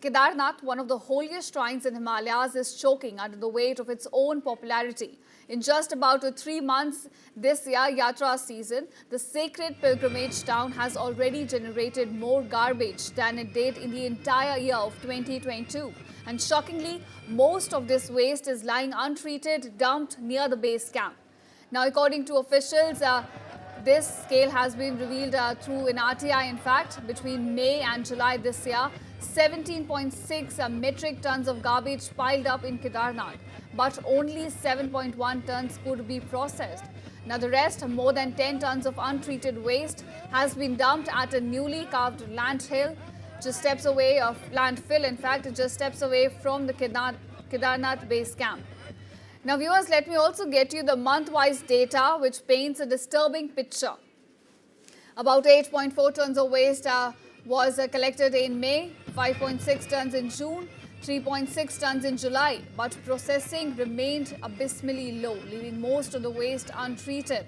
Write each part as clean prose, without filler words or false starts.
Kedarnath, one of the holiest shrines in Himalayas, is choking under the weight of its own popularity. In just about 3 months this year, yatra season, the sacred pilgrimage town has already generated more garbage than it did in the entire year of 2022. And shockingly, most of this waste is lying untreated, dumped near the base camp. Now, according to officials, this scale has been revealed through an RTI. In fact, between May and July this year, 17.6 metric tons of garbage piled up in Kedarnath, but only 7.1 tons could be processed. Now, the rest, more than 10 tons of untreated waste, has been dumped at a newly carved landfill, just steps away from the Kedarnath base camp. Now, viewers, let me also get you the month-wise data, which paints a disturbing picture. About 8.4 tons of waste was collected in May, 5.6 tons in June, 3.6 tons in July, but processing remained abysmally low, leaving most of the waste untreated.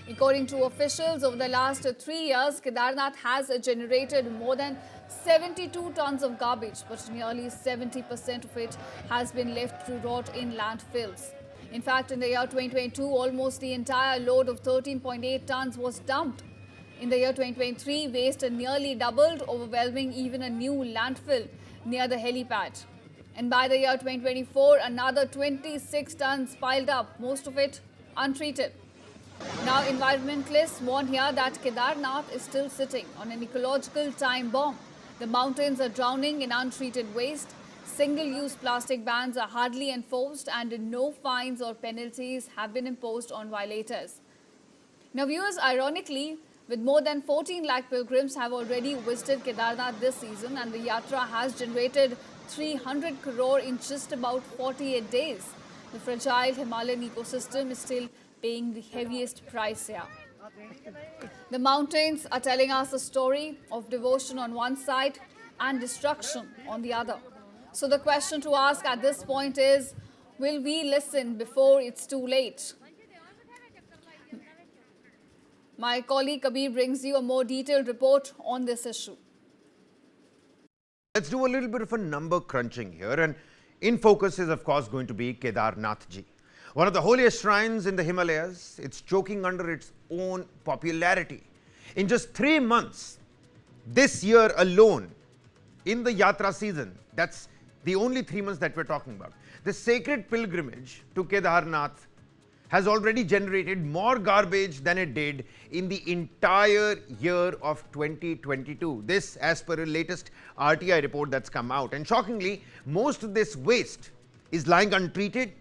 According to officials, over the last 3 years, Kedarnath has generated more than 72 tons of garbage, but nearly 70% of it has been left to rot in landfills. In fact, in the year 2022, almost the entire load of 13.8 tons was dumped. In the year 2023, waste nearly doubled, overwhelming even a new landfill near the helipad. And by the year 2024, another 26 tons piled up, most of it untreated. Now, environmentalists warn here that Kedarnath is still sitting on an ecological time bomb. The mountains are drowning in untreated waste. Single-use plastic bans are hardly enforced, and no fines or penalties have been imposed on violators. Now, viewers, ironically, with more than 14 lakh pilgrims have already visited Kedarnath this season, and the yatra has generated 300 crore in just about 48 days. The fragile Himalayan ecosystem is still paying the heaviest price here. The mountains are telling us a story of devotion on one side and destruction on the other. So the question to ask at this point is, will we listen before it's too late? My colleague Kabir brings you a more detailed report on this issue. Let's do a little bit of a number crunching here, and in focus is of course going to be Kedarnath ji. One of the holiest shrines in the Himalayas. It's choking under its own popularity. In just 3 months, this year alone, in the yatra season, that's the only 3 months that we're talking about, the sacred pilgrimage to Kedarnath has already generated more garbage than it did in the entire year of 2022. This as per a latest RTI report that's come out. And shockingly, most of this waste is lying untreated.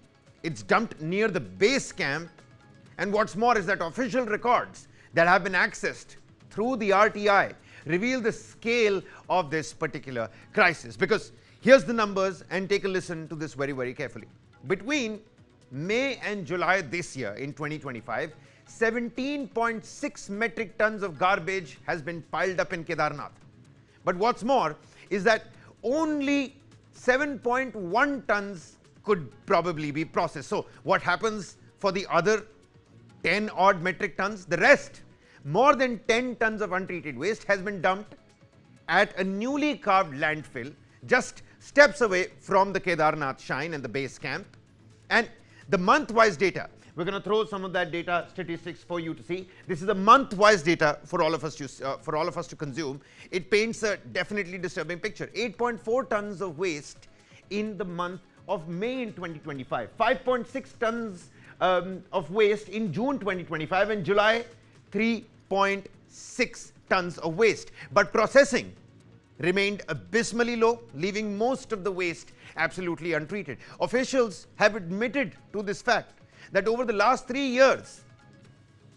It's dumped near the base camp. And what's more is that official records that have been accessed through the RTI reveal the scale of this particular crisis. Because here's the numbers, and take a listen to this very, very carefully. Between May and July this year in 2025, 17.6 metric tons of garbage has been piled up in Kedarnath. But what's more is that only 7.1 tons could probably be processed. So what happens for the other 10 odd metric tons? The rest, more than 10 tons of untreated waste, has been dumped at a newly carved landfill just steps away from the Kedarnath shrine and the base camp. And the month-wise data, we're going to throw some of that data statistics for you to see. This is the month-wise data for all of us to consume. It paints a definitely disturbing picture. 8.4 tons of waste in the month of May in 2025, 5.6 tons of waste in June 2025, and July 3.6 tons of waste. But processing remained abysmally low, leaving most of the waste absolutely untreated. Officials have admitted to this fact that over the last 3 years,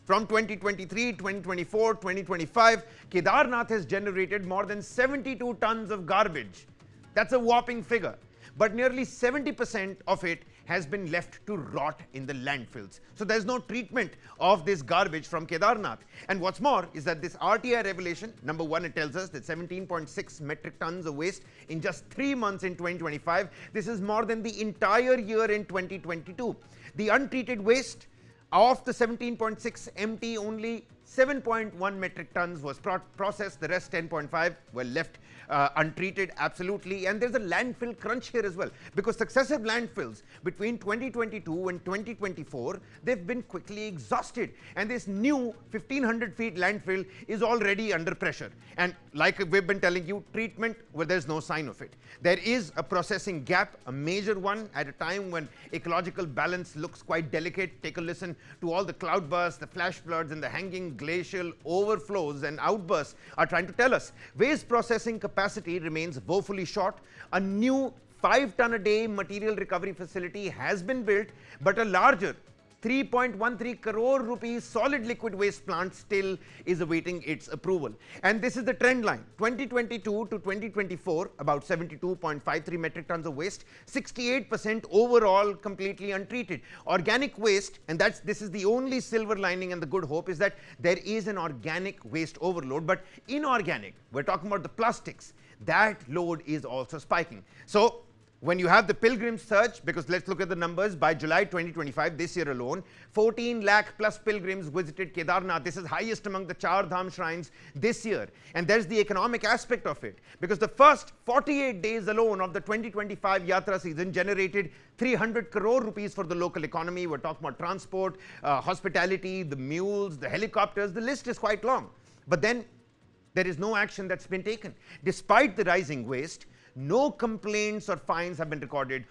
from 2023, 2024, 2025, Kedarnath has generated more than 72 tons of garbage. That's a whopping figure. But nearly 70% of it has been left to rot in the landfills. So there's no treatment of this garbage from Kedarnath. And what's more is that this RTI revelation, number one, it tells us that 17.6 metric tons of waste in just 3 months in 2025. This is more than the entire year in 2022. The untreated waste, of the 17.6 empty, only 7.1 metric tons was processed, the rest 10.5 were left untreated, absolutely. And there's a landfill crunch here as well, because successive landfills between 2022 and 2024, they've been quickly exhausted. And this new 1500 feet landfill is already under pressure. And like we've been telling you, treatment, well, there's no sign of it. There is a processing gap, a major one, at a time when ecological balance looks quite delicate. Take a listen to all the cloudbursts, the flash floods, and the hanging glacial overflows and outbursts are trying to tell us waste processing capacity remains woefully short. A new 5-ton-a-day material recovery facility has been built, but a larger 3.13 crore rupees solid liquid waste plant still is awaiting its approval. And this is the trend line. 2022 to 2024, about 72.53 metric tons of waste, 68% overall completely untreated. Organic waste, and this is the only silver lining and the good hope, is that there is an organic waste overload, but inorganic, we're talking about the plastics, that load is also spiking. So when you have the pilgrim surge, because let's look at the numbers, by July 2025, this year alone, 14 lakh plus pilgrims visited Kedarnath. This is highest among the Char Dham shrines this year. And there's the economic aspect of it, because the first 48 days alone of the 2025 yatra season generated 300 crore rupees for the local economy. We're talking about transport, hospitality, the mules, the helicopters, the list is quite long. But then there is no action that's been taken. Despite the rising waste, no complaints or fines have been recorded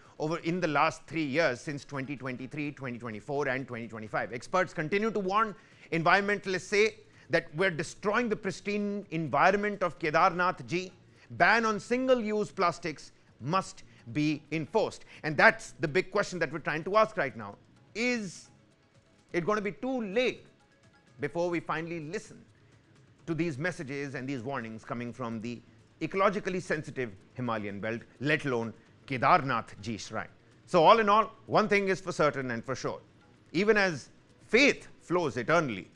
in the last 3 years, since 2023, 2024 and 2025. Experts continue to warn. Environmentalists say that we're destroying the pristine environment of Kedarnath Ji. Ban on single-use plastics must be enforced. And that's the big question that we're trying to ask right now. Is it going to be too late before we finally listen to these messages and these warnings coming from the ecologically sensitive Himalayan belt, let alone Kedarnath Ji shrine? So all in all, one thing is for certain and for sure. Even as faith flows eternally,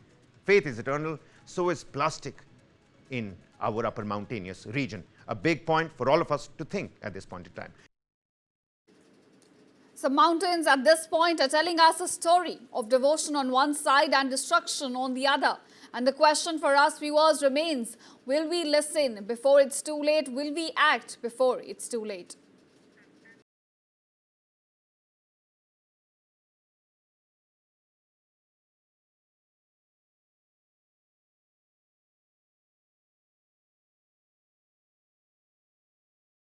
faith is eternal, so is plastic in our upper mountainous region. A big point for all of us to think at this point in time. So mountains at this point are telling us a story of devotion on one side and destruction on the other. And the question for us viewers remains, will we listen before it's too late? Will we act before it's too late?